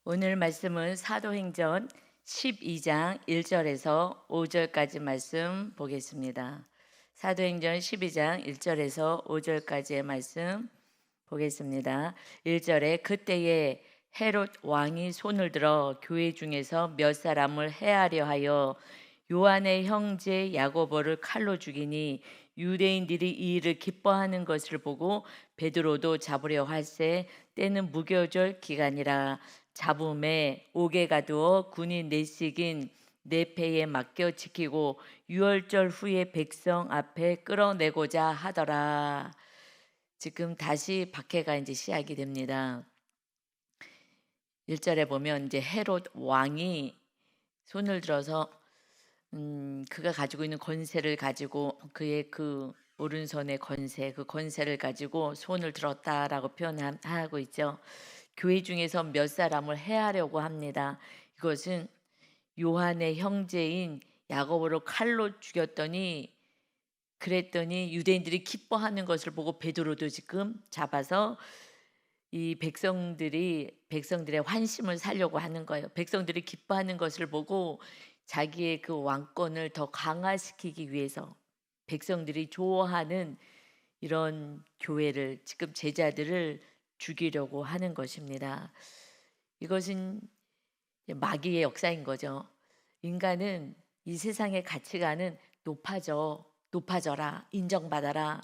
오늘 말씀은 사도행전 12장 1절에서 5절까지 말씀 보겠습니다. 사도행전 12장 1절에서 5절까지의 말씀 보겠습니다. 1절에 그때에 헤롯 왕이 손을 들어 교회 중에서 몇 사람을 해하려 하여 요한의 형제 야고보를 칼로 죽이니 유대인들이 이 일을 기뻐하는 것을 보고 베드로도 잡으려 할세 때는 무교절 기간이라 잡음에 옥에 가두어 군인 내식인 내패에 맡겨 지키고 유월절 후에 백성 앞에 끌어내고자 하더라. 지금 다시 박해가 이제 시작이 됩니다. 1절에 보면 이제 헤롯 왕이 손을 들어서 그가 가지고 있는 권세를 가지고 그의 그 오른손의 권세, 그 권세를 가지고 손을 들었다라고 표현하고 있죠. 교회 중에서 몇 사람을 해하려고 합니다. 이것은 요한의 형제인 야고보를 칼로 죽였더니 그랬더니 유대인들이 기뻐하는 것을 보고 베드로도 지금 잡아서 이 백성들의 환심을 살려고 하는 거예요. 백성들이 기뻐하는 것을 보고 자기의 그 왕권을 더 강화시키기 위해서 백성들이 좋아하는 이런 교회를 지금 제자들을 죽이려고 하는 것입니다. 이것은 마귀의 역사인 거죠. 인간은 이 세상의 가치관은 높아져라, 인정받아라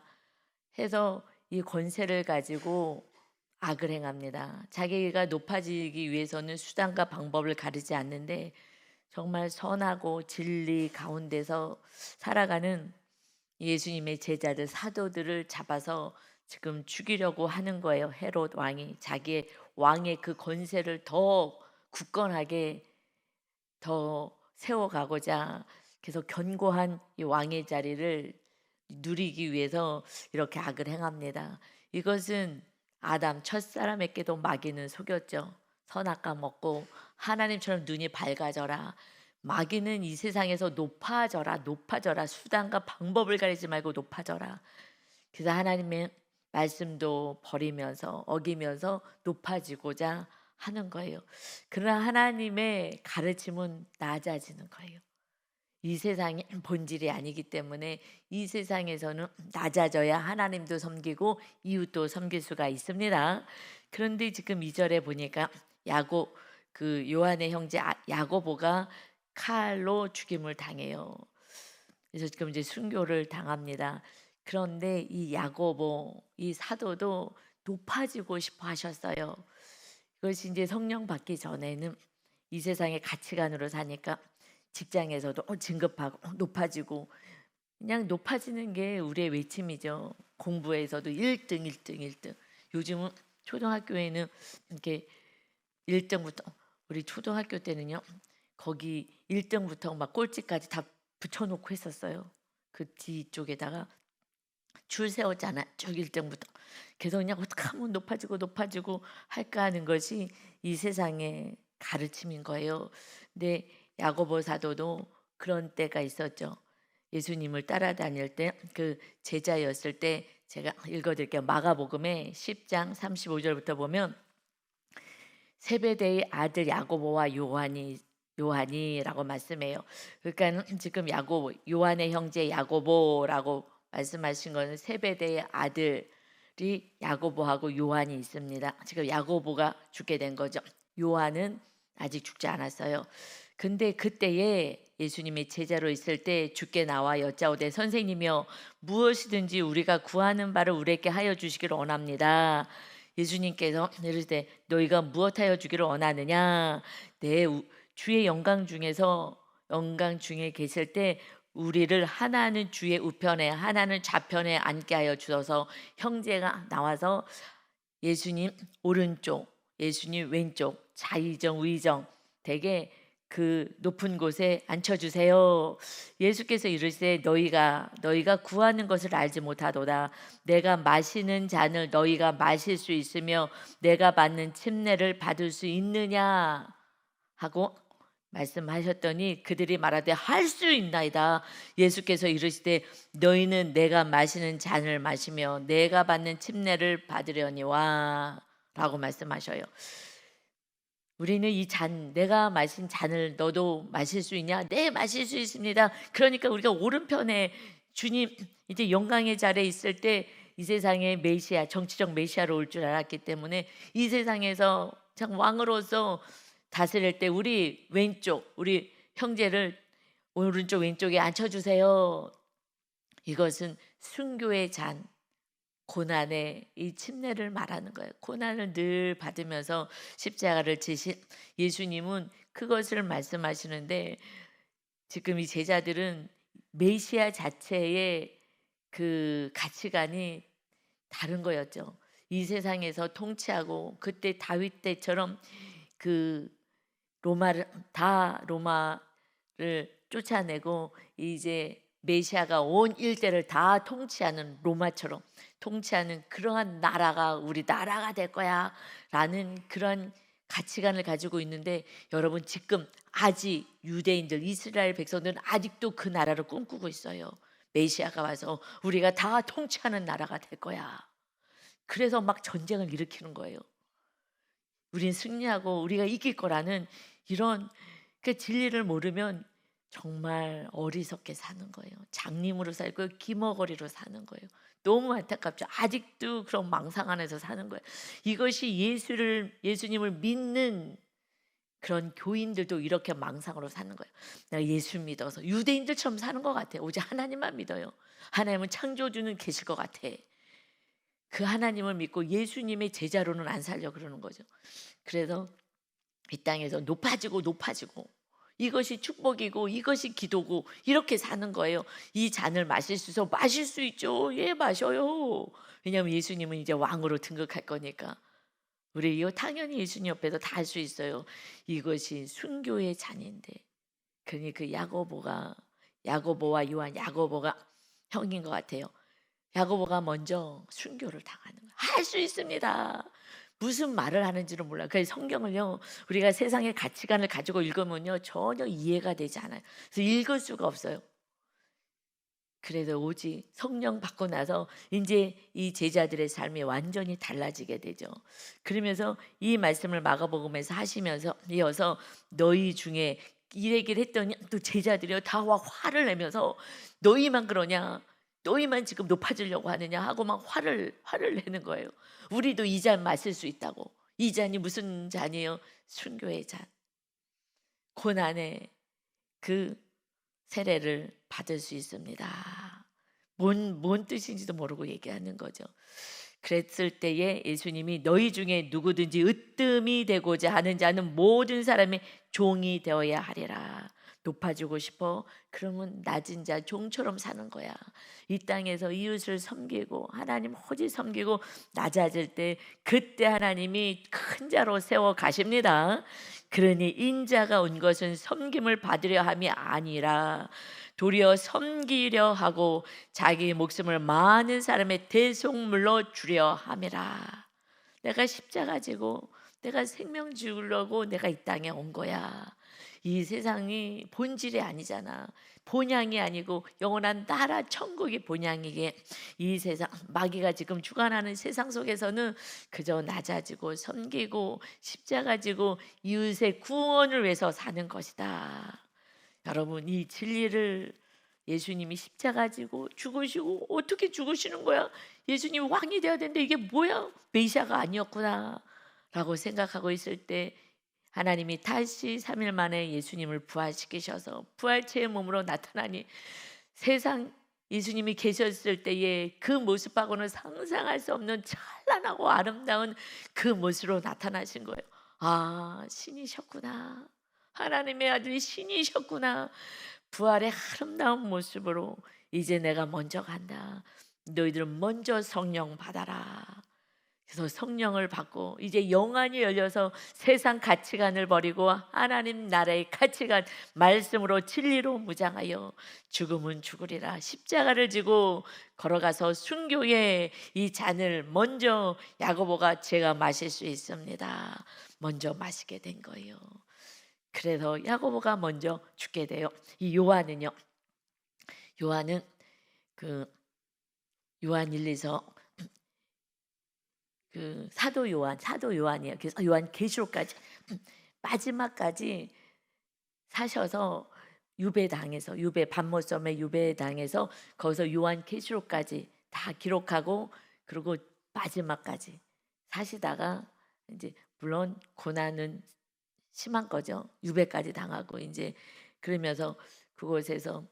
해서 이 권세를 가지고 악을 행합니다. 자기가 높아지기 위해서는 수단과 방법을 가리지 않는데 정말 선하고 진리 가운데서 살아가는 예수님의 제자들 사도들을 잡아서 지금 죽이려고 하는 거예요. 헤롯 왕이 자기의 왕의 그 권세를 더 굳건하게 더 세워가고자 계속 견고한 이 왕의 자리를 누리기 위해서 이렇게 악을 행합니다. 이것은 아담 첫사람에게도 마귀는 속였죠. 선악과 먹고 하나님처럼 눈이 밝아져라. 마귀는 이 세상에서 높아져라. 수단과 방법을 가리지 말고 높아져라. 그래서 하나님의 말씀도 버리면서 어기면서 높아지고자 하는 거예요. 그러나 하나님의 가르침은 낮아지는 거예요. 이 세상의 본질이 아니기 때문에 이 세상에서는 낮아져야 하나님도 섬기고 이웃도 섬길 수가 있습니다. 그런데 지금 2절에 보니까 그 요한의 형제 야고보가 칼로 죽임을 당해요. 그래서 지금 이제 순교를 당합니다. 그런데 이 야고보, 이 사도도 높아지고 싶어 하셨어요. 그것이 이제 성령 받기 전에는 이 세상의 가치관으로 사니까 직장에서도 진급하고 높아지고 그냥 높아지는 게 우리의 외침이죠. 공부에서도 1등, 1등, 1등. 요즘은 초등학교에는 이렇게 1등부터 우리 초등학교 때는요. 거기 1등부터 막 꼴찌까지 다 붙여놓고 했었어요. 그 뒤쪽에다가 줄 세웠잖아. 쭉 1등부터. 계속 그냥 어떻게 하면 높아지고 할까 하는 것이 이 세상의 가르침인 거예요. 근데 야고보 사도도 그런 때가 있었죠. 예수님을 따라다닐 때 그 제자였을 때 제가 읽어드릴게요. 마가복음의 10장 35절부터 보면 세베대의 아들 야고보와 요한이라고 말씀해요. 그러니까 지금 요한의 형제 야고보라고 말씀하신 것은 세베대의 아들이 야고보하고 요한이 있습니다. 지금 야고보가 죽게 된 거죠. 요한은 아직 죽지 않았어요. 근데 그때에 예수님이 제자로 있을 때 주께 나와 여짜오되 선생님이여 무엇이든지 우리가 구하는 바를 우리에게 하여 주시기를 원합니다. 예수님께서 이르시되 너희가 무엇하여 주기를 원하느냐 주의 영광 중에 계실 때 우리를 하나는 주의 우편에 하나는 좌편에 앉게 하여 주셔서 형제가 나와서 예수님 오른쪽 예수님 왼쪽 좌의정 우의정 되게 그 높은 곳에 앉혀주세요. 예수께서 이르시되 너희가 구하는 것을 알지 못하도다. 내가 마시는 잔을 너희가 마실 수 있으며 내가 받는 침례를 받을 수 있느냐 하고 말씀하셨더니 그들이 말하되 할 수 있나이다. 예수께서 이르시되 너희는 내가 마시는 잔을 마시며 내가 받는 침례를 받으려니와 라고 말씀하셔요. 우리는 이 잔, 내가 마신 잔을 너도 마실 수 있냐? 네, 마실 수 있습니다. 그러니까 우리가 오른편에 주님 이제 영광의 자리에 있을 때 이 세상에 메시아, 정치적 메시아로 올 줄 알았기 때문에 이 세상에서 참 왕으로서 다스릴 때 우리 왼쪽, 우리 형제를 오른쪽 왼쪽에 앉혀주세요. 이것은 순교의 잔, 고난의 이 침례를 말하는 거예요. 고난을 늘 받으면서 십자가를 지신 예수님은 그것을 말씀하시는데, 지금 이 제자들은 메시아 자체의 그 가치관이 다른 거였죠. 이 세상에서 통치하고 그때 다윗 때처럼 그 로마를 다 로마를 쫓아내고 이제 메시아가 온 일대를 다 통치하는 로마처럼 통치하는 그러한 나라가 우리 나라가 될 거야라는 그런 가치관을 가지고 있는데, 여러분 지금 아직 유대인들 이스라엘 백성들은 아직도 그 나라를 꿈꾸고 있어요. 메시아가 와서 우리가 다 통치하는 나라가 될 거야. 그래서 막 전쟁을 일으키는 거예요. 우린 승리하고 우리가 이길 거라는 이런 그 진리를 모르면 정말 어리석게 사는 거예요. 장님으로 살고 기머거리로 사는 거예요. 너무 안타깝죠. 아직도 그런 망상 안에서 사는 거예요. 이것이 예수님을 믿는 그런 교인들도 이렇게 망상으로 사는 거예요. 내가 예수 믿어서 유대인들처럼 사는 것 같아. 오직 하나님만 믿어요. 하나님은 창조주는 계실 것 같아. 그 하나님을 믿고 예수님의 제자로는 안 살려 그러는 거죠. 그래서 이 땅에서 높아지고 이것이 축복이고 이것이 기도고 이렇게 사는 거예요. 이 잔을 마실 수 있어? 마실 수 있죠. 예, 마셔요. 왜냐하면 예수님은 이제 왕으로 등극할 거니까. 우리 이거 당연히 예수님 옆에서 다 할 수 있어요. 이것이 순교의 잔인데, 그러니 그 야고보와 요한, 야고보가 형인 것 같아요. 야고보가 먼저 순교를 당하는 거예요. 할 수 있습니다. 무슨 말을 하는지를 몰라요. 그래서 성경을요, 우리가 세상의 가치관을 가지고 읽으면요 전혀 이해가 되지 않아요. 그래서 읽을 수가 없어요. 그래서 오직 성령 받고 나서 이제 이 제자들의 삶이 완전히 달라지게 되죠. 그러면서 이 말씀을 마가복음에서 하시면서 이어서 너희 중에 이 얘기를 했더니 또 제자들이요 다 화를 내면서 너희만 그러냐, 너희만 지금 높아지려고 하느냐 하고 막 화를 내는 거예요. 우리도 이 잔 마실 수 있다고. 이 잔이 무슨 잔이에요? 순교의 잔. 고난의 그 세례를 받을 수 있습니다. 뭔 뜻인지도 모르고 얘기하는 거죠. 그랬을 때에 예수님이 너희 중에 누구든지 으뜸이 되고자 하는 자는 모든 사람의 종이 되어야 하리라. 높아지고 싶어? 그러면 낮은 자 종처럼 사는 거야. 이 땅에서 이웃을 섬기고 하나님 오직 섬기고 낮아질 때 그때 하나님이 큰 자로 세워 가십니다. 그러니 인자가 온 것은 섬김을 받으려 함이 아니라 도리어 섬기려 하고 자기 목숨을 많은 사람의 대속물로 주려 함이라. 내가 십자가 지고 내가 생명 주려고 내가 이 땅에 온 거야. 이 세상이 본질이 아니잖아. 본향이 아니고 영원한 나라 천국이 본향이게, 이 세상 마귀가 지금 주관하는 세상 속에서는 그저 낮아지고 섬기고 십자가 지고 이웃의 구원을 위해서 사는 것이다. 여러분 이 진리를 예수님이 십자가 지고 죽으시고 어떻게 죽으시는 거야? 예수님 왕이 되어야 되는데 이게 뭐야? 메시아가 아니었구나 라고 생각하고 있을 때 하나님이 다시 3일 만에 예수님을 부활시키셔서 부활체의 몸으로 나타나니 세상 예수님이 계셨을 때의 그 모습하고는 상상할 수 없는 찬란하고 아름다운 그 모습으로 나타나신 거예요. 아, 신이셨구나. 하나님의 아들이 신이셨구나. 부활의 아름다운 모습으로 이제 내가 먼저 간다. 너희들은 먼저 성령 받아라. 그래서 성령을 받고 이제 영안이 열려서 세상 가치관을 버리고 하나님 나라의 가치관 말씀으로 진리로 무장하여 죽음은 죽으리라 십자가를 지고 걸어가서 순교의 이 잔을 먼저 야고보가 제가 마실 수 있습니다. 먼저 마시게 된 거예요. 그래서 야고보가 먼저 죽게 돼요. 이 요한은 그 요한 1, 2서 그 사도 요한이에요. 그래서 요한 계시록까지 마지막까지 사셔서 유배당해서 유배 반모섬에 유배당해서 거기서 요한계시록까지 다 기록하고 그리고 마지막까지 사시다가 이제 물론 고난은 심한 거죠. 유배까지 당하고 이제 그러면서 그곳에서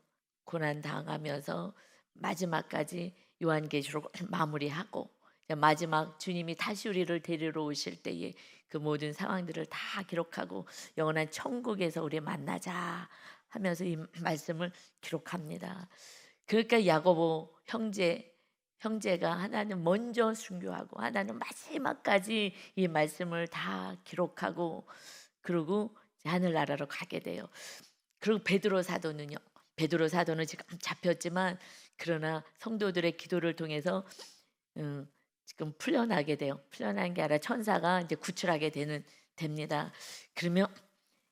고난 당하면서 마지막까지 요한계시록 마무리하고 마지막 주님이 다시 우리를 데리러 오실 때에 그 모든 상황들을 다 기록하고 영원한 천국에서 우리 만나자 하면서 이 말씀을 기록합니다. 그러니까 야고보 형제가 하나는 먼저 순교하고 하나는 마지막까지 이 말씀을 다 기록하고 그리고 하늘나라로 가게 돼요. 그리고 베드로 사도는요. 베드로 사도는 지금 잡혔지만 그러나 성도들의 기도를 통해서 지금 풀려나게 돼요. 풀려난 게 아니라 천사가 이제 구출하게 됩니다. 그러면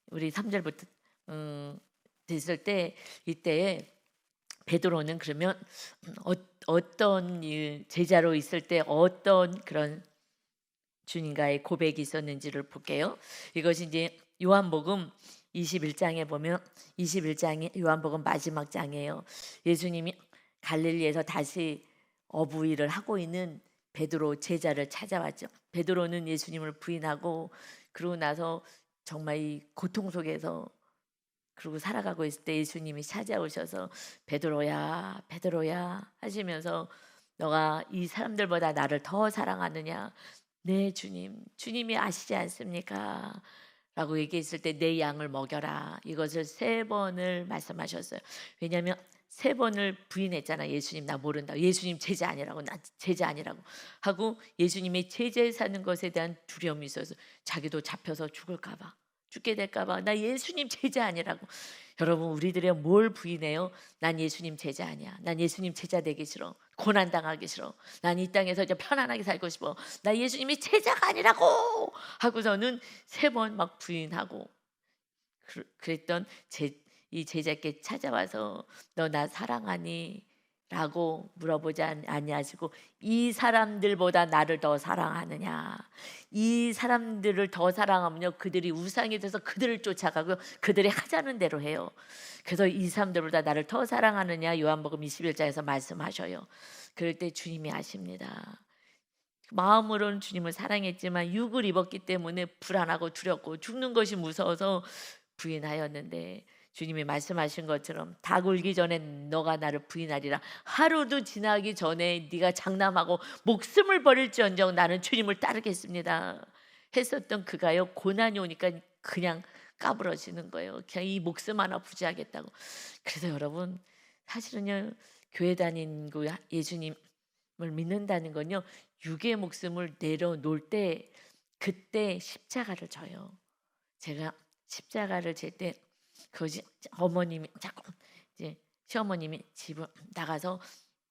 우리 3절부터 됐을 때 이때에 베드로는 그러면 어떤 제자로 있을 때 어떤 그런 주님과의 고백이 있었는지를 볼게요. 이것이 이제 요한복음 21장에 보면 21장이 요한복음 마지막 장이에요. 예수님이 갈릴리에서 다시 어부일을 하고 있는 베드로 제자를 찾아왔죠. 베드로는 예수님을 부인하고 그러고 나서 정말 이 고통 속에서 그리고 살아가고 있을 때 예수님이 찾아오셔서 베드로야 베드로야 하시면서 너가 이 사람들보다 나를 더 사랑하느냐? 네 주님 주님이 아시지 않습니까? 라고 얘기했을 때 내 양을 먹여라 이것을 3번을 말씀하셨어요. 왜냐하면 3번을 부인했잖아. 예수님 나 모른다. 예수님 제자 아니라고 나 제자 아니라고 하고 예수님의 제자에 사는 것에 대한 두려움이 있어서 자기도 잡혀서 죽게 될까 봐 나 예수님 제자 아니라고. 여러분 우리들이 뭘 부인해요? 난 예수님 제자 아니야. 난 예수님 제자 되기 싫어. 고난 당하기 싫어. 난 이 땅에서 이제 편안하게 살고 싶어. 나 예수님이 제자가 아니라고 하고서는 3번 막 부인하고 그랬던 이 제자께 찾아와서 너 나 사랑하니? 라고 물어보지 아니하시고 이 사람들보다 나를 더 사랑하느냐? 이 사람들을 더 사랑하면요 그들이 우상이 돼서 그들을 쫓아가고 그들이 하자는 대로 해요. 그래서 이 사람들보다 나를 더 사랑하느냐? 요한복음 21장에서 말씀하셔요. 그럴 때 주님이 아십니다. 마음으로는 주님을 사랑했지만 육을 입었기 때문에 불안하고 두렵고 죽는 것이 무서워서 부인하였는데 주님이 말씀하신 것처럼 닭 울기 전에 너가 나를 부인하리라. 하루도 지나기 전에 네가 장담하고 목숨을 버릴지언정 나는 주님을 따르겠습니다 했었던 그가요 고난이 오니까 그냥 까불어지는 거예요. 그냥 이 목숨 하나 부지하겠다고. 그래서 여러분 사실은요 교회 다니고 예수님을 믿는다는 건요 육의 목숨을 내려놓을 때 그때 십자가를 져요. 제가 십자가를 질 때 그것이 어머님이 자꾸 이제 시어머님이 집을 나가서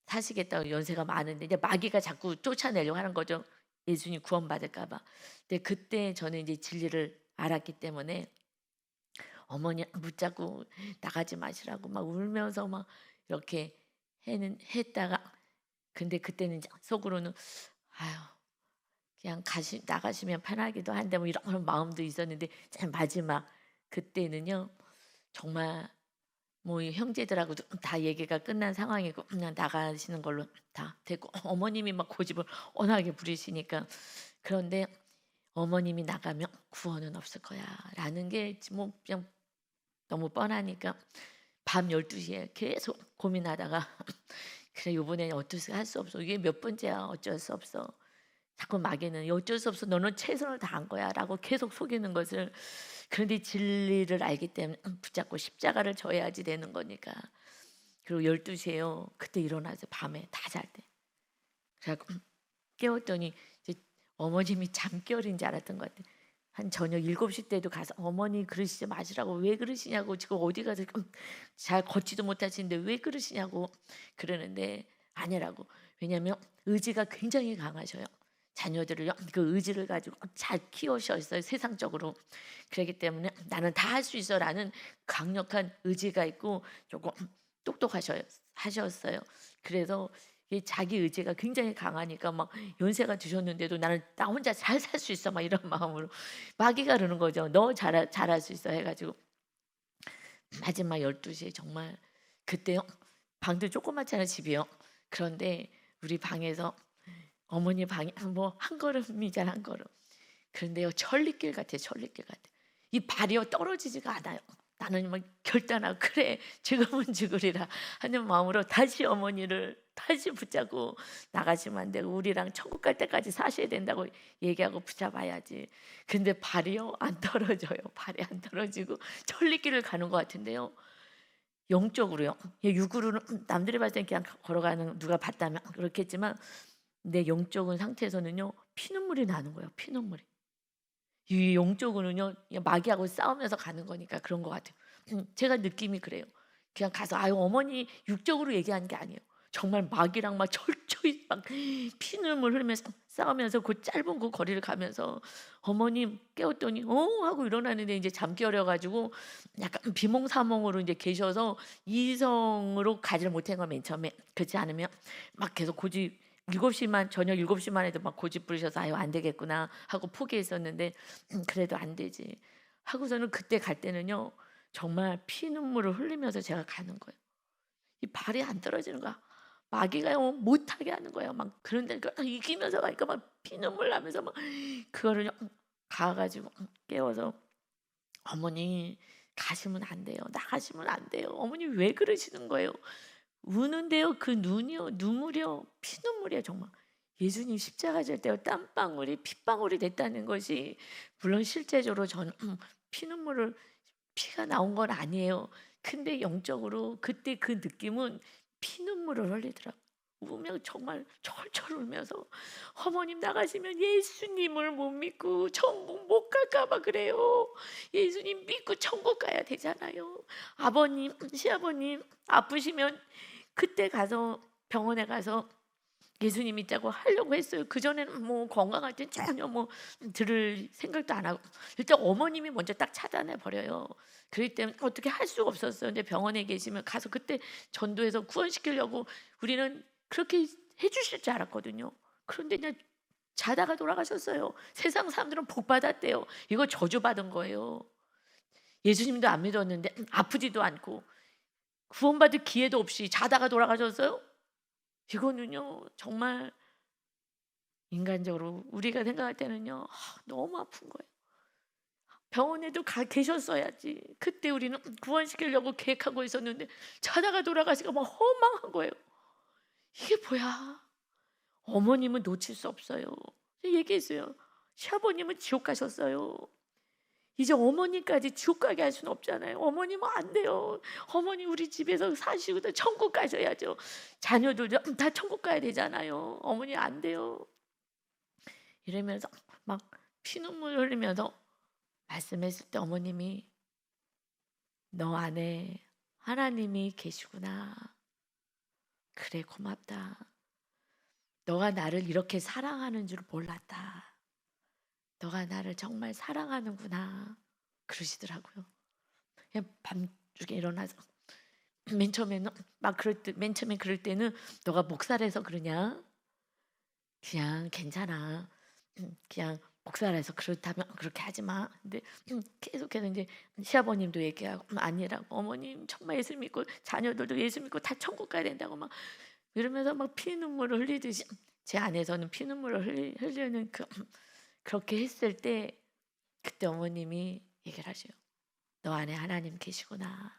사시겠다고 연세가 많은데 이제 마귀가 자꾸 쫓아내려고 하는 거죠. 예수님 구원받을까 봐. 근데 그때 저는 이제 진리를 알았기 때문에 어머니 붙잡고 나가지 마시라고 막 울면서 막 이렇게 했다가 근데 그때는 속으로는 아유 그냥 나가시면 편하기도 한데 뭐 이런 마음도 있었는데 마지막 그때는요 정말 뭐 형제들하고도 다 얘기가 끝난 상황이고 그냥 나가시는 걸로 다 됐고 어머님이 막 고집을 워낙에 부리시니까 그런데 어머님이 나가면 구원은 없을 거야 라는 게 뭐 그냥 너무 뻔하니까 밤 12시에 계속 고민하다가 그래 요번에 어쩔 수 없어 이게 몇 번째야 어쩔 수 없어 자꾸 마귀는 어쩔 수 없어 너는 최선을 다한 거야 라고 계속 속이는 것을 그런데 진리를 알기 때문에 붙잡고 십자가를 져야지 되는 거니까 그리고 12시에요 그때 일어나서 밤에 다 잘 때 그래갖고 깨웠더니 이제 어머님이 잠결인 줄 알았던 것 같아. 한 저녁 7시 때도 가서 어머니 그러시지 마시라고 왜 그러시냐고 지금 어디 가서 잘 걷지도 못하시는데 왜 그러시냐고 그러는데 아니라고. 왜냐하면 의지가 굉장히 강하셔요. 자녀들을요 그 의지를 가지고 잘 키우셨어요 세상적으로. 그렇기 때문에 나는 다 할 수 있어라는 강력한 의지가 있고 조금 똑똑하셨어요. 그래서 이게 자기 의지가 굉장히 강하니까 막 연세가 드셨는데도 나는 나 혼자 잘 살 수 있어 막 이런 마음으로 마귀가 그러는 거죠. 너 잘할 수 있어 해가지고 마지막 12시에 정말 그때요. 방도 조그맣잖아요 집이요. 그런데 우리 방에서 어머니 방이 뭐 한 걸음이잖아 한 걸음. 그런데요 천리길 같아요 천리길 같아. 이 발이요 떨어지지가 않아요. 나는 막 결단하고 그래 지금은 죽으리라 하는 마음으로 다시 어머니를 다시 붙잡고 나가시면 안 되고 우리랑 천국 갈 때까지 사셔야 된다고 얘기하고 붙잡아야지. 근데 발이요 안 떨어져요. 발이 안 떨어지고 천리길을 가는 것 같은데요. 영적으로요. 육으로는 남들이 봤을 때 그냥 걸어가는 누가 봤다면 그렇겠지만 내 영적인 상태에서는요 피눈물이 나는 거예요. 피눈물이. 이 영적으로는요 마귀하고 싸우면서 가는 거니까 그런 것 같아요. 제가 느낌이 그래요. 그냥 가서 아유 어머니 육적으로 얘기하는 게 아니에요. 정말 마귀랑 막 철저히 막 피눈물 흘리면서 싸우면서 그 짧은 그 거리를 가면서 어머님 깨웠더니 하고 일어나는데 이제 잠기 어려가지고 약간 비몽사몽으로 이제 계셔서 이성으로 가지를 못한 거 맨 처음에. 그렇지 않으면 막 계속 고집 7시만 저녁 7시만 해도 막 고집 부리셔서 아유 안 되겠구나 하고 포기했었는데 그래도 안 되지 하고서는 그때 갈 때는요 정말 피눈물을 흘리면서 제가 가는 거예요. 이 발이 안 떨어지는 거야. 마귀가요 못하게 하는 거예요. 막 그런데 이기면서 가니까 막 피눈물 나면서 막 그거를 가가지고 깨워서 어머니 가시면 안 돼요. 나가시면 안 돼요. 어머니 왜 그러시는 거예요? 우는데요. 그 눈이요. 눈물이요. 피눈물이에요 정말. 예수님 십자가 질 때요. 땀방울이 핏방울이 됐다는 것이 물론 실제적으로 저는 피눈물을 피가 나온 건 아니에요. 근데 영적으로 그때 그 느낌은 피눈물을 흘리더라고요. 울며 정말 철철 울면서 어머님 나가시면 예수님을 못 믿고 천국 못 갈까 봐 그래요. 예수님 믿고 천국 가야 되잖아요. 아버님, 시아버님 아프시면 그때 가서 병원에 가서 예수님 믿자고 하려고 했어요. 그전에는 뭐 건강할 땐 전혀 뭐 들을 생각도 안 하고 일단 어머님이 먼저 딱 차단해 버려요. 그럴 때는 어떻게 할 수가 없었어요. 근데 병원에 계시면 가서 그때 전도해서 구원시키려고 우리는 그렇게 해 주실 줄 알았거든요. 그런데 그냥 자다가 돌아가셨어요. 세상 사람들은 복 받았대요. 이거 저주받은 거예요. 예수님도 안 믿었는데 아프지도 않고 구원받을 기회도 없이 자다가 돌아가셨어요? 이거는요 정말 인간적으로 우리가 생각할 때는요 너무 아픈 거예요. 병원에도 계셨어야지. 그때 우리는 구원시키려고 계획하고 있었는데 자다가 돌아가시니까 막 허망한 거예요. 이게 뭐야? 어머님은 놓칠 수 없어요. 얘기했어요. 시아버님은 지옥 가셨어요. 이제 어머니까지 지옥 가게 할 수는 없잖아요. 어머님은 안 돼요. 어머니 우리 집에서 사시고 천국 가셔야죠. 자녀들도 다 천국 가야 되잖아요. 어머니 안 돼요. 이러면서 막 피눈물 흘리면서 말씀했을 때 어머님이 너 안에 하나님이 계시구나. 그래 고맙다. 너가 나를 이렇게 사랑하는 줄 몰랐다. 너가 나를 정말 사랑하는구나. 그러시더라고요. 그냥 밤중에 일어나서 맨 처음에는 막 그럴 때 맨 처음에 그럴 때는 너가 목살해서 그러냐? 그냥 괜찮아. 그냥 목살해서 그렇다면 그렇게 하지 마. 근데 계속해서 이제 시아버님도 얘기하고 아니라고 어머님 정말 예수 믿고 자녀들도 예수 믿고 다 천국 가야 된다고 막 이러면서 막 피눈물을 흘리듯이 제 안에서는 피눈물을 흘리는 그렇게 했을 때 그때 어머님이 얘기를 하셔요. 너 안에 하나님 계시구나.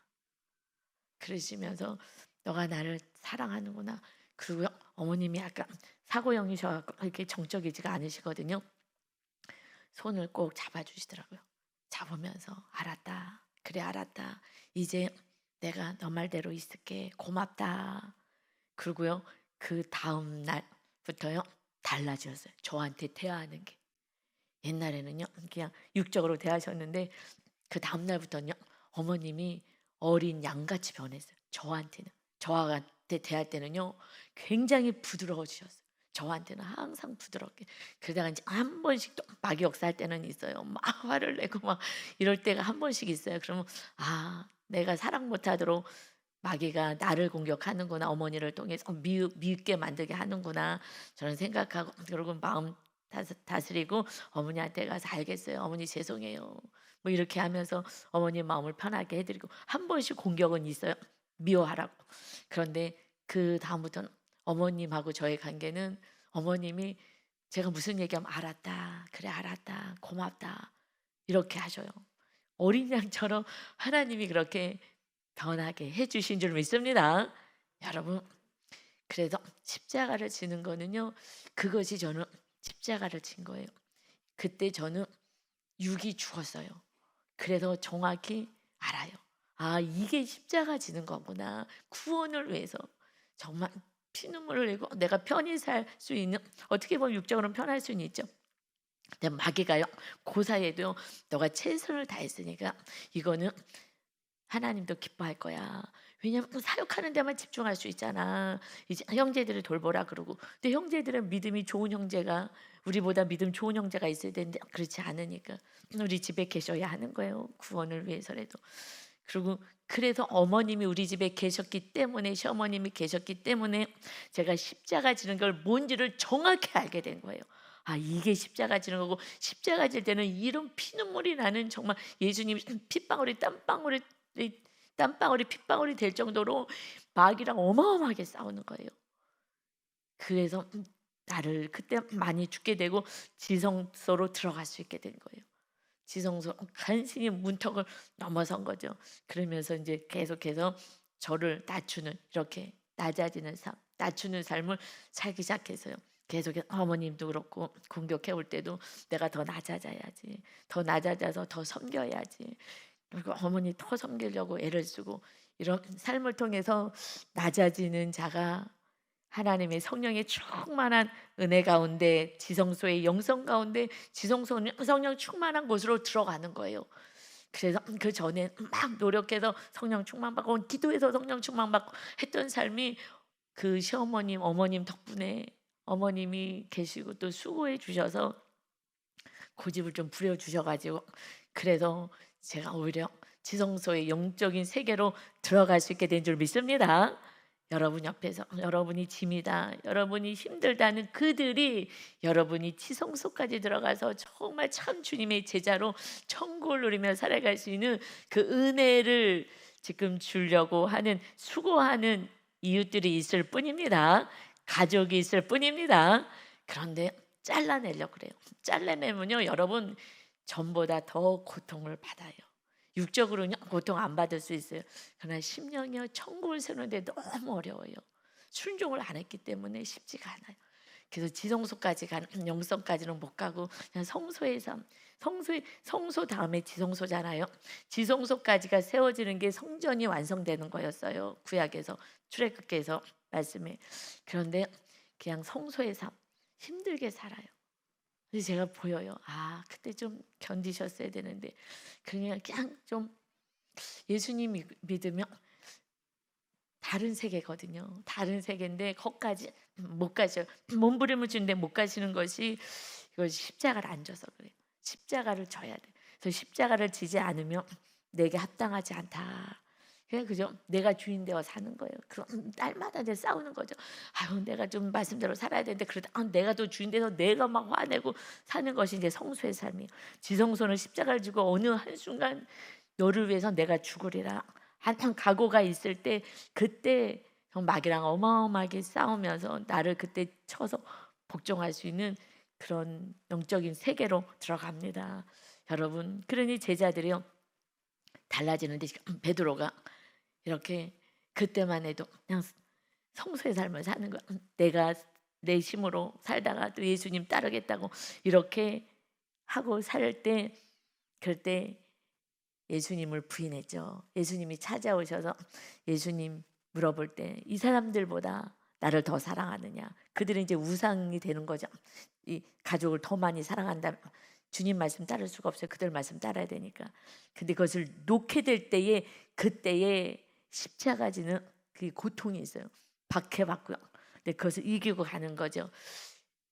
그러시면서 너가 나를 사랑하는구나. 그리고 어머님이 약간 사고형이셔서 이렇게 정적이지가 않으시거든요. 손을 꼭 잡아주시더라고요. 잡으면서 알았다. 그래 알았다. 이제 내가 너 말대로 있을게. 고맙다. 그리고요 그 다음 날부터요 달라졌어요. 저한테 대화하는 게. 옛날에는요 그냥 육적으로 대하셨는데 그 다음 날부터는요 어머님이 어린 양같이 변했어요. 저한테 대할 때는요 굉장히 부드러워지셨어요. 저한테는 항상 부드럽게. 그러다가 이제 한 번씩 또 마귀 역사할 때는 있어요. 막 화를 내고 막 이럴 때가 한 번씩 있어요. 그러면 아 내가 사랑 못하도록 마귀가 나를 공격하는구나. 어머니를 통해서 미웃게 만들게 하는구나. 저는 생각하고 그러고 마음 다스리고 어머니한테 가서 알겠어요. 어머니 죄송해요. 뭐 이렇게 하면서 어머니 마음을 편하게 해드리고 한 번씩 공격은 있어요. 미워하라고. 그런데 그 다음부터는 어머님하고 저의 관계는 어머님이 제가 무슨 얘기하면 알았다. 그래 알았다. 고맙다. 이렇게 하셔요. 어린 양처럼 하나님이 그렇게 변하게 해 주신 줄 믿습니다. 여러분 그래서 십자가를 지는 거는요. 그것이 저는 십자가를 진 거예요. 그때 저는 육이 죽었어요. 그래서 정확히 알아요. 아 이게 십자가 지는 거구나. 구원을 위해서 정말 피눈물을 흘리고 내가 편히 살 수 있는 어떻게 보면 육적으로는 편할 수는 있죠. 근데 마귀가요. 그 사이에도 너가 최선을 다했으니까 이거는 하나님도 기뻐할 거야. 왜냐면 사역하는 데만 집중할 수 있잖아. 이제 형제들을 돌보라 그러고. 근데 형제들은 믿음이 좋은 형제가 우리보다 믿음 좋은 형제가 있어야 되는데 그렇지 않으니까 우리 집에 계셔야 하는 거예요. 구원을 위해서라도. 그리고 그래서 어머님이 우리 집에 계셨기 때문에 시어머님이 계셨기 때문에 제가 십자가 지는 걸 뭔지를 정확히 알게 된 거예요. 아 이게 십자가 지는 거고 십자가 질 때는 이런 피눈물이 나는 정말 예수님이 핏방울이 땀방울이 핏방울이 될 정도로 마귀랑 어마어마하게 싸우는 거예요. 그래서 나를 그때 많이 죽게 되고 지성소로 들어갈 수 있게 된 거예요. 지성소 간신히 문턱을 넘어선 거죠. 그러면서 이제 계속해서 저를 낮추는 이렇게 낮아지는 삶, 낮추는 삶을 살기 시작해서요. 계속해서 어머님도 그렇고 공격해 올 때도 내가 더 낮아져야지, 더 낮아져서 더 섬겨야지. 그리고 어머니 더 섬기려고 애를 쓰고 이런 삶을 통해서 낮아지는 자가 하나님의 성령의 충만한 은혜 가운데 지성소의 영성 가운데 지성소는 성령 충만한 곳으로 들어가는 거예요. 그래서 그 전에 막 노력해서 성령 충만받고 기도해서 성령 충만받고 했던 삶이 그 시어머님 어머님 덕분에 어머님이 계시고 또 수고해 주셔서 고집을 좀 부려 주셔가지고 그래서 제가 오히려 지성소의 영적인 세계로 들어갈 수 있게 된 줄 믿습니다. 여러분 옆에서 여러분이 짐이다, 여러분이 힘들다는 그들이 여러분이 지성소까지 들어가서 정말 참 주님의 제자로 천국을 누리며 살아갈 수 있는 그 은혜를 지금 주려고 하는 수고하는 이웃들이 있을 뿐입니다. 가족이 있을 뿐입니다. 그런데 잘라내려고 그래요. 잘라내면요 여러분 전보다 더 고통을 받아요. 육적으로는 고통 안 받을 수 있어요. 그러나 심령이요 천국을 세우는데 너무 어려워요. 순종을 안 했기 때문에 쉽지가 않아요. 그래서 지성소까지 가는 영성까지는 못 가고 그냥 성소의 삶, 성소 다음에 지성소잖아요. 지성소까지가 세워지는 게 성전이 완성되는 거였어요. 구약에서 출애굽기에서 말씀에. 그런데 그냥 성소의 삶 힘들게 살아요. 그래서 제가 보여요. 아 그때 좀 견디셨어야 되는데 그냥 좀 예수님 믿으면 다른 세계거든요. 다른 세계인데 거기까지 못 가죠. 몸부림을 주는데 못 가시는 것이 이걸 십자가를 안 져서 그래요. 십자가를 져야 돼. 그래서 십자가를 지지 않으면 내게 합당하지 않다. 그냥 그죠? 내가 주인 되어 사는 거예요. 그럼 날마다 이제 싸우는 거죠. 아유, 내가 좀 말씀대로 살아야 되는데 그러다 내가 또 주인 돼서 내가 막 화내고 사는 것이 이제 성소의 삶이에요. 지성소는 십자가를 지고 어느 한 순간 너를 위해서 내가 죽으리라 한 각오가 있을 때 그때 마귀랑 어마어마하게 싸우면서 나를 그때 쳐서 복종할 수 있는 그런 영적인 세계로 들어갑니다. 여러분, 그러니 제자들이요 달라지는데 베드로가 이렇게 그때만 해도 그냥 성소의 삶을 사는 거야. 내가 내 힘으로 살다가 또 예수님 따르겠다고 이렇게 하고 살 때 그럴 때 예수님을 부인했죠. 예수님이 찾아오셔서 예수님 물어볼 때 이 사람들보다 나를 더 사랑하느냐. 그들은 이제 우상이 되는 거죠. 이 가족을 더 많이 사랑한다. 주님 말씀 따를 수가 없어요. 그들 말씀 따라야 되니까. 근데 그것을 놓게 될 때에 그때에 십자가 지는 그 고통이 있어요. 박해받고요. 근데 그것을 이기고 가는 거죠.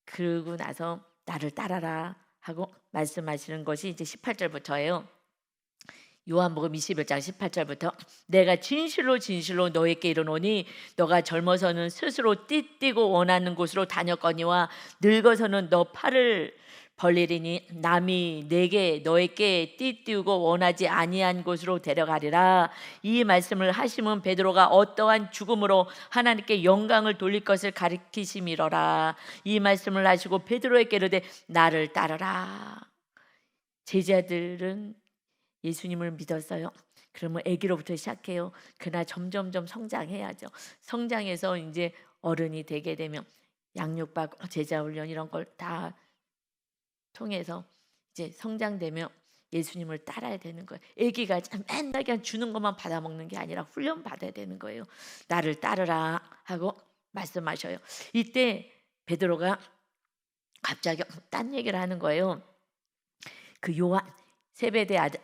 그러고 나서 나를 따라라 하고 말씀하시는 것이 이제 18절부터예요. 요한복음 21장 18절부터 내가 진실로 진실로 너에게 이르노니 너가 젊어서는 스스로 띠띠고 원하는 곳으로 다녔거니와 늙어서는 너 팔을 벌리리니 남이 내게 너에게 띠띠우고 원하지 아니한 곳으로 데려가리라. 이 말씀을 하심은 베드로가 어떠한 죽음으로 하나님께 영광을 돌릴 것을 가리키심이로라. 이 말씀을 하시고 베드로에게 이르되 나를 따르라. 제자들은 예수님을 믿었어요. 그러면 아기로부터 시작해요. 그러나 점점점 성장해야죠. 성장해서 이제 어른이 되게 되면 양육받고 제자 훈련 이런 걸 다 통해서 이제 성장되면 예수님을 따라야 되는 거예요. 아기가 맨날 그냥 주는 것만 받아 먹는 게 아니라 훈련 받아야 되는 거예요. 나를 따르라 하고 말씀하셔요. 이때 베드로가 갑자기 딴 얘기를 하는 거예요. 그 요한 세베대 아들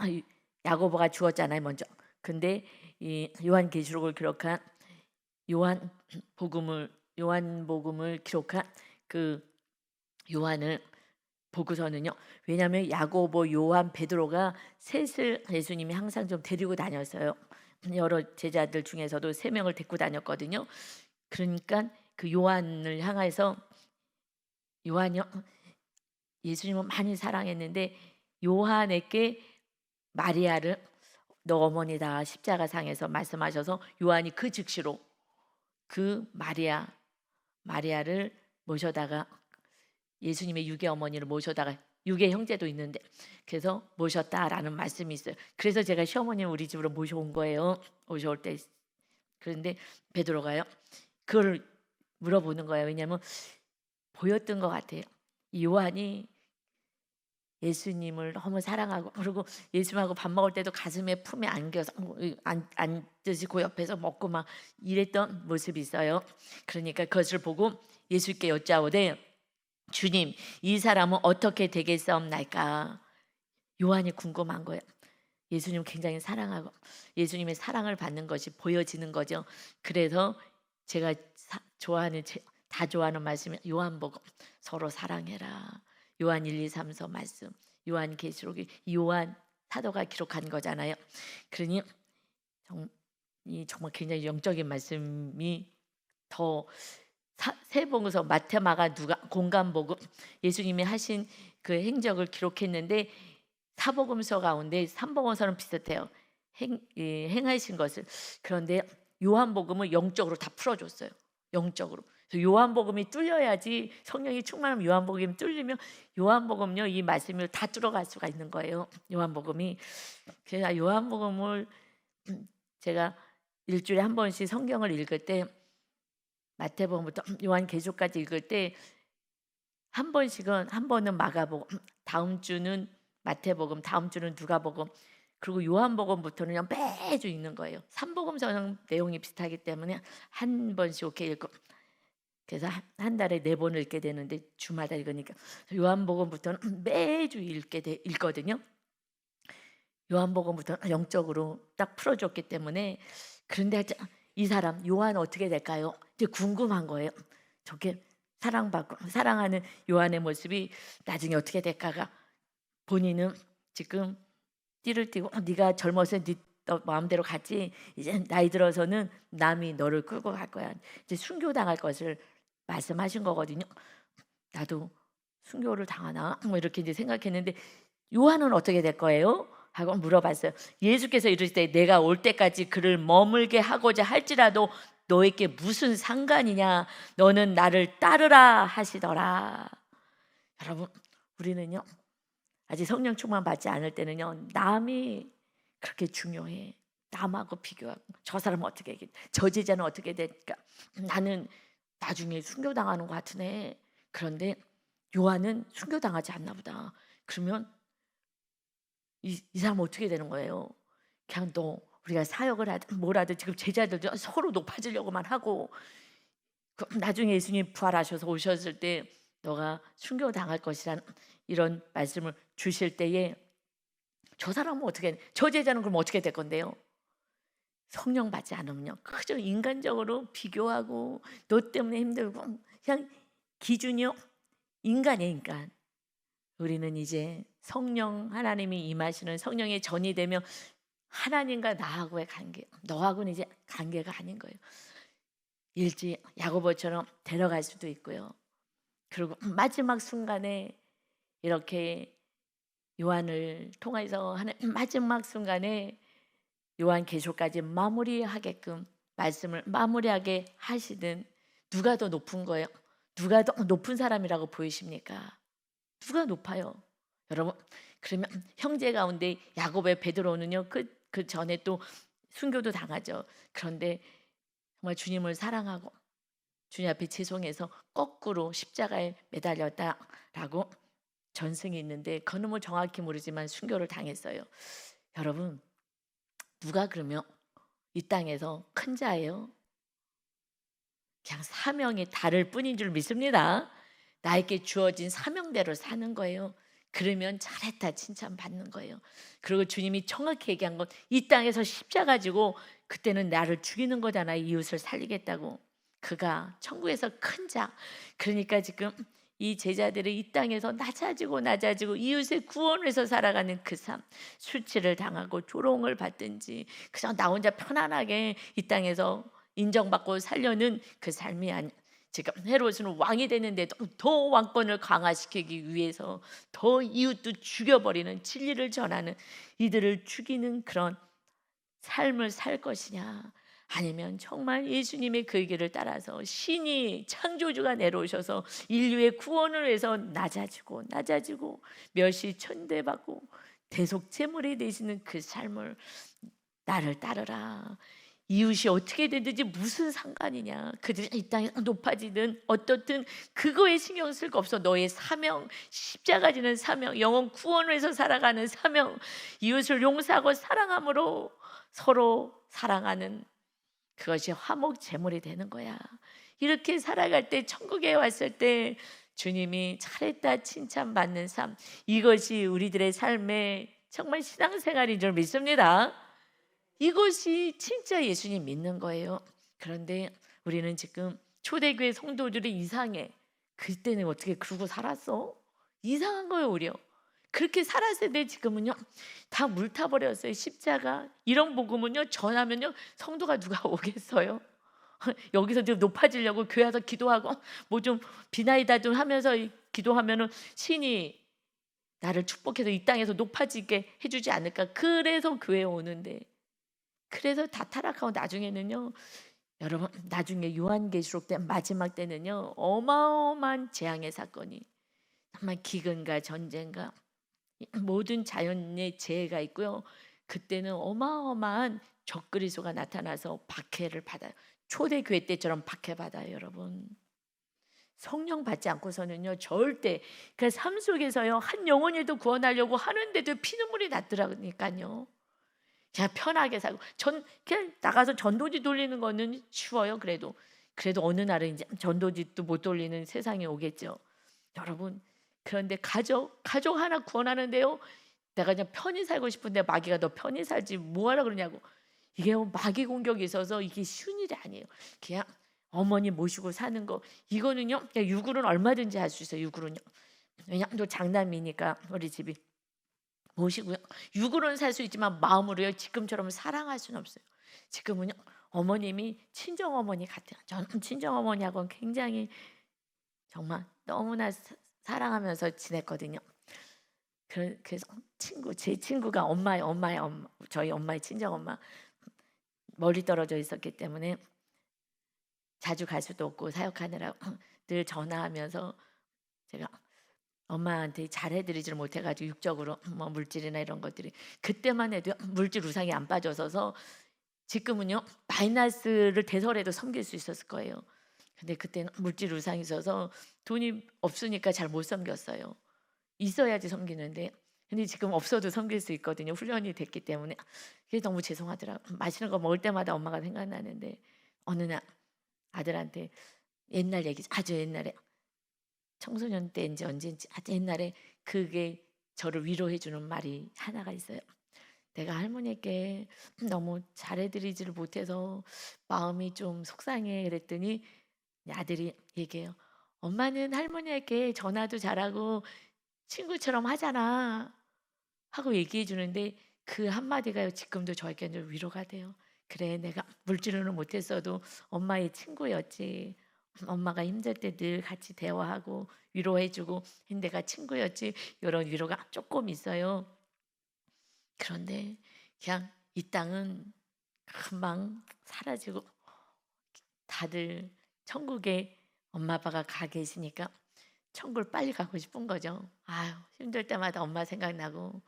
야고보가 죽었잖아요, 먼저. 근데 이 요한계시록을 기록한 요한복음을 기록한 그 요한을 보고서는요. 왜냐하면 야고보, 요한, 베드로가 셋을 예수님이 항상 좀 데리고 다녔어요. 여러 제자들 중에서도 3명을 데리고 다녔거든요. 그러니까 그 요한을 향해서 요한이요. 예수님은 많이 사랑했는데 요한에게 마리아를 너 어머니다 십자가상에서 말씀하셔서 요한이 그 즉시로 그 마리아를 모셔다가 예수님의 유괴 어머니를 모셔다가 유괴 형제도 있는데 그래서 모셨다라는 말씀이 있어요. 그래서 제가 시어머니를 우리 집으로 모셔온 거예요. 모셔올 때. 그런데 베드로가요. 그걸 물어보는 거예요. 왜냐하면 보였던 것 같아요. 요한이 예수님을 너무 사랑하고 그리고 예수님하고 밥 먹을 때도 가슴에 품에 안겨서 앉으시고 옆에서 먹고 막 이랬던 모습이 있어요. 그러니까 그것을 보고 예수께 여짜오되 주님 이 사람은 어떻게 되겠사옵나이까. 요한이 궁금한 거예요. 예수님 굉장히 사랑하고 예수님의 사랑을 받는 것이 보여지는 거죠. 그래서 제가 다 좋아하는 말씀이 요한복음 서로 사랑해라. 요한 1, 2, 3서 말씀, 요한계시록이 요한 사도가 기록한 거잖아요. 그러니 정말 굉장히 영적인 말씀이 더 세복음서 마태, 마가, 누가, 공간복음 예수님이 하신 그 행적을 기록했는데 사복음서 가운데 삼복음서는 비슷해요. 행하신 것을. 그런데 요한복음은 영적으로 다 풀어줬어요. 영적으로. 요한복음이 뚫려야지 성령이 충만하면 요한복음이 뚫리면 요한복음요 이 말씀을 다 뚫어갈 수가 있는 거예요. 요한복음이. 그래서 요한복음을 제가 일주일에 한 번씩 성경을 읽을 때 마태복음부터 요한계시록까지 읽을 때 한 번은 마가복음, 다음 주는 마태복음, 다음 주는 누가복음, 그리고 요한복음부터는 그냥 매주 읽는 거예요. 삼복음서는 내용이 비슷하기 때문에 한 번씩 이렇게 읽고 그래서 한 달에 4번을 읽게 되는데 주마다 읽으니까 요한복음부터는 매주 읽거든요. 요한복음부터는 영적으로 딱 풀어줬기 때문에. 그런데 이 사람 요한 어떻게 될까요? 이제 궁금한 거예요. 저게 사랑받고 사랑하는 요한의 모습이 나중에 어떻게 될까가 본인은 지금 띠를 띠고 네가 젊어서 네 마음대로 갔지 이제 나이 들어서는 남이 너를 끌고 갈 거야. 이제 순교당할 것을 말씀하신 거거든요. 나도 순교를 당하나 뭐 이렇게 이제 생각했는데 요한은 어떻게 될 거예요? 하고 물어봤어요. 예수께서 이르시되 내가 올 때까지 그를 머물게 하고자 할지라도 너에게 무슨 상관이냐 너는 나를 따르라 하시더라. 여러분 우리는요 아직 성령 충만 받지 않을 때는요 남이 그렇게 중요해. 남하고 비교하고 저 사람은 어떻게 해? 저 제자는 어떻게 될까? 나는 나중에 순교당하는 것 같으네. 그런데 요한은 순교당하지 않나 보다. 그러면 이 사람은 어떻게 되는 거예요? 그냥 우리가 사역을 하든 뭐라든 지금 제자들도 서로 높아지려고만 하고 나중에 예수님 부활하셔서 오셨을 때 너가 순교당할 것이라는 이런 말씀을 주실 때에 저 사람은 저 제자는 그럼 어떻게 될 건데요? 성령 받지 않으면요 그저 인간적으로 비교하고 너 때문에 힘들고 그냥 기준이요 인간이에요 인간. 우리는 이제 성령 하나님이 임하시는 성령의 전이 되며 하나님과 나하고의 관계, 너하고는 이제 관계가 아닌 거예요. 일찍 야고보처럼 데려갈 수도 있고요. 그리고 마지막 순간에 이렇게 요한을 통해서 하는 마지막 순간에 요한계시록까지 마무리하게끔 말씀을 마무리하게 하시든, 누가 더 높은 거예요? 누가 더 높은 사람이라고 보이십니까? 누가 높아요? 여러분, 그러면 형제 가운데 야곱의 베드로는요, 그 전에 또 순교도 당하죠. 그런데 정말 주님을 사랑하고 주님 앞에 죄송해서 거꾸로 십자가에 매달렸다라고 전승이 있는데, 그는 뭐 정확히 모르지만 순교를 당했어요. 여러분, 누가 그러면 이 땅에서 큰 자예요? 그냥 사명이 다를 뿐인 줄 믿습니다. 나에게 주어진 사명대로 사는 거예요. 그러면 잘했다 칭찬받는 거예요. 그리고 주님이 정확히 얘기한 건 이 땅에서 십자가 지고, 그때는 나를 죽이는 거잖아요. 이웃을 살리겠다고. 그가 천국에서 큰 자. 그러니까 지금 이 제자들이 이 땅에서 낮아지고 이웃의 구원을 해서 살아가는 그 삶, 수치를 당하고 조롱을 받든지 그냥 나 혼자 편안하게 이 땅에서 인정받고 살려는 그 삶이 아니, 지금 헤롯은 왕이 되는데도 더 왕권을 강화시키기 위해서 더 이웃도 죽여버리는, 진리를 전하는, 이들을 죽이는 그런 삶을 살 것이냐, 아니면 정말 예수님의 그 길을 따라서 신이 창조주가 내려오셔서 인류의 구원을 위해서 낮아지고 멸시 천대받고 대속제물이 되시는 그 삶을 나를 따르라. 이웃이 어떻게 되든지 무슨 상관이냐, 그들이 이 땅에 높아지든 어떻든 그거에 신경 쓸 거 없어. 너의 사명, 십자가 지는 사명, 영혼 구원을 해서 살아가는 사명, 이웃을 용서하고 사랑함으로 서로 사랑하는 그것이 화목 제물이 되는 거야. 이렇게 살아갈 때, 천국에 왔을 때 주님이 잘했다 칭찬받는 삶, 이것이 우리들의 삶의 정말 신앙생활인 줄 믿습니다. 이것이 진짜 예수님 믿는 거예요. 그런데 우리는 지금 초대교회 성도들이 이상해. 그때는 어떻게 그러고 살았어? 이상한 거예요, 오히려. 그렇게 살았을 때 지금은요 다 물타버렸어요. 십자가 이런 복음은요 전하면요 성도가 누가 오겠어요? 여기서 좀 높아지려고 교회 와서 기도하고 뭐 좀 비나이다 좀 하면서 기도하면은 신이 나를 축복해서 이 땅에서 높아지게 해주지 않을까. 그래서 교회에 오는데, 그래서 다 타락하고 나중에는요, 여러분 나중에 요한계시록 때 마지막 때는요 어마어마한 재앙의 사건이, 정말 기근과 전쟁과 모든 자연의 재해가 있고요. 그때는 어마어마한 적그리스도가 나타나서 박해를 받아요. 초대교회 때처럼 박해받아요. 여러분, 성령 받지 않고서는요 절대, 그 삶 속에서요 한 영혼이라도 구원하려고 하는데도 피눈물이 났더라니까요. 그냥 편하게 살고 그냥 나가서 전도지 돌리는 거는 쉬워요. 그래도 어느 날은 이제 전도지도 못 돌리는 세상이 오겠죠. 여러분, 그런데 가족 하나 구원하는데요, 내가 그냥 편히 살고 싶은데 마귀가 너 편히 살지 뭐하라 그러냐고. 이게 마귀 공격이 있어서 이게 쉬운 일이 아니에요. 그냥 어머니 모시고 사는 거, 이거는요 그냥 유구는 얼마든지 할 수 있어요. 유구는요, 왜냐하면 또 장남이니까 우리 집이 모시고요. 육으로는 살 수 있지만 마음으로요 지금처럼 사랑할 수는 없어요. 지금은요 어머님이 친정 어머니 같아요. 저는 친정 어머니하고는 굉장히 정말 너무나 사랑하면서 지냈거든요. 그래서 제 친구가 엄마의 엄마, 저희 엄마의 친정 엄마, 멀리 떨어져 있었기 때문에 자주 갈 수도 없고 사역하느라 늘 전화하면서 제가 엄마한테 잘해드리지를 못해가지고 육적으로 뭐 물질이나 이런 것들이, 그때만 해도 물질 우상이 안 빠져서서 지금은요 마이너스를 대설해도 섬길 수 있었을 거예요. 근데 그때는 물질 우상이 있어서 돈이 없으니까 잘 못 섬겼어요. 있어야지 섬기는데, 근데 지금 없어도 섬길 수 있거든요. 훈련이 됐기 때문에. 그게 너무 죄송하더라고요. 맛있는 거 먹을 때마다 엄마가 생각나는데, 어느 날 아들한테 옛날 얘기, 아주 옛날에 청소년 때인지 언제인지 아주 옛날에 그게 저를 위로해 주는 말이 하나가 있어요. 내가 할머니께 너무 잘해드리지를 못해서 마음이 좀 속상해 그랬더니 아들이 얘기해요. 엄마는 할머니에게 전화도 잘하고 친구처럼 하잖아 하고 얘기해 주는데, 그 한마디가 지금도 저에게는 위로가 돼요. 그래, 내가 물질로는 못했어도 엄마의 친구였지. 엄마가 힘들 때 늘 같이 대화하고 위로해주고 내가 친구였지. 이런 위로가 조금 있어요. 그런데 그냥 이 땅은 금방 사라지고 다들 천국에 엄마 아빠가 가 계시니까 천국을 빨리 가고 싶은 거죠. 아유, 힘들 때마다 엄마 생각나고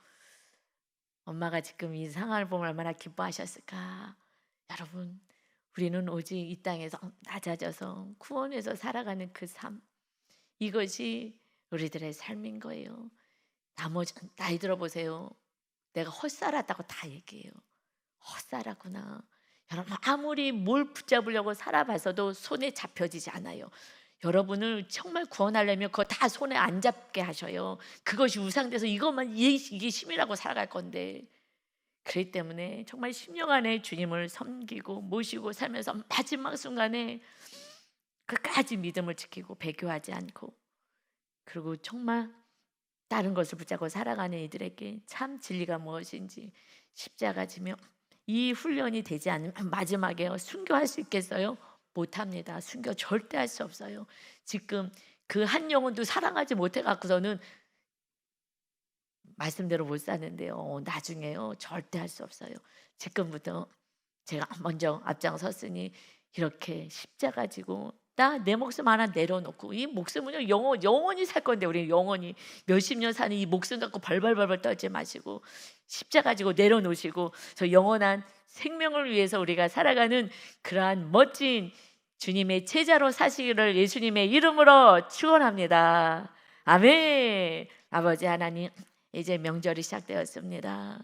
엄마가 지금 이 상황을 보면 얼마나 기뻐하셨을까. 여러분, 우리는 오직 이 땅에서 낮아져서 구원해서 살아가는 그 삶, 이것이 우리들의 삶인 거예요. 나머지 나이 들어보세요. 내가 헛살았다고 다 얘기해요. 헛살았구나. 여러분, 아무리 뭘 붙잡으려고 살아봐서도 손에 잡혀지지 않아요. 여러분을 정말 구원하려면 그거 다 손에 안 잡게 하셔요. 그것이 우상돼서 이것만 이게 힘이라고 살아갈 건데. 그렇기 때문에 정말 10년 안에 주님을 섬기고 모시고 살면서 마지막 순간에 끝까지 믿음을 지키고 배교하지 않고, 그리고 정말 다른 것을 붙잡고 살아가는 이들에게 참 진리가 무엇인지 십자가 지며 이 훈련이 되지 않으면 마지막에 순교할 수 있겠어요? 못합니다. 순교 절대 할 수 없어요. 지금 그 한 영혼도 사랑하지 못해 갖고서는 말씀대로 못 사는데요. 나중에요 절대 할 수 없어요. 지금부터 제가 먼저 앞장섰으니 이렇게 십자가 지고 나 내 목숨 하나 내려놓고, 이 목숨은요 영원히 살 건데 우리 영원히 몇십 년 사는 이 목숨 갖고 벌벌벌벌 떨지 마시고 십자가 지고 내려놓으시고 저 영원한 생명을 위해서 우리가 살아가는 그러한 멋진 주님의 제자로 사시기를 예수님의 이름으로 축원합니다. 아멘. 아버지 하나님, 이제 명절이 시작되었습니다.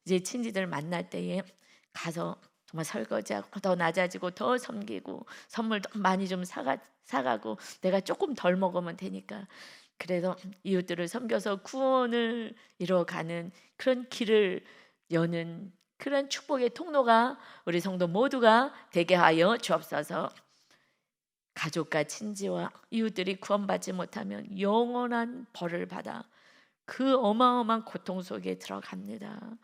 이제 친지들 만날 때에 가서 정말 설거지하고 더 낮아지고 더 섬기고 선물도 많이 좀 사가고 내가 조금 덜 먹으면 되니까, 그래서 이웃들을 섬겨서 구원을 이뤄가는 그런 길을 여는 그런 축복의 통로가 우리 성도 모두가 되게 하여 주옵소서. 가족과 친지와 이웃들이 구원받지 못하면 영원한 벌을 받아 그 어마어마한 고통 속에 들어갑니다.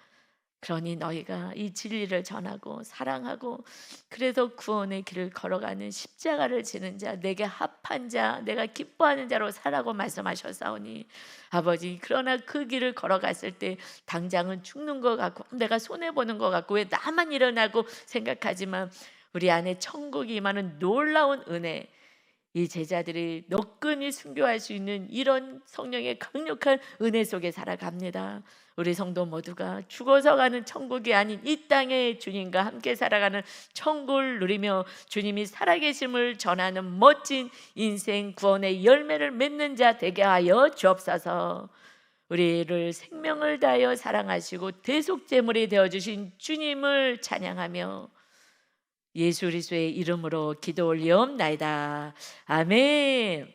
그러니 너희가 이 진리를 전하고 사랑하고 그래서 구원의 길을 걸어가는 십자가를 지는 자, 내게 합한 자, 내가 기뻐하는 자로 살라고 말씀하셨사오니 아버지, 그러나 그 길을 걸어갔을 때 당장은 죽는 것 같고 내가 손해보는 것 같고 왜 나만 일어나고 생각하지만 우리 안에 천국이 임하는 놀라운 은혜, 이 제자들이 너끈히 순교할 수 있는 이런 성령의 강력한 은혜 속에 살아갑니다. 우리 성도 모두가 죽어서 가는 천국이 아닌 이 땅에 주님과 함께 살아가는 천국을 누리며 주님이 살아계심을 전하는 멋진 인생 구원의 열매를 맺는 자 되게 하여 주옵소서. 우리를 생명을 다하여 사랑하시고 대속제물이 되어주신 주님을 찬양하며 예수 그리스도의 이름으로 기도 올리옵나이다. 아멘.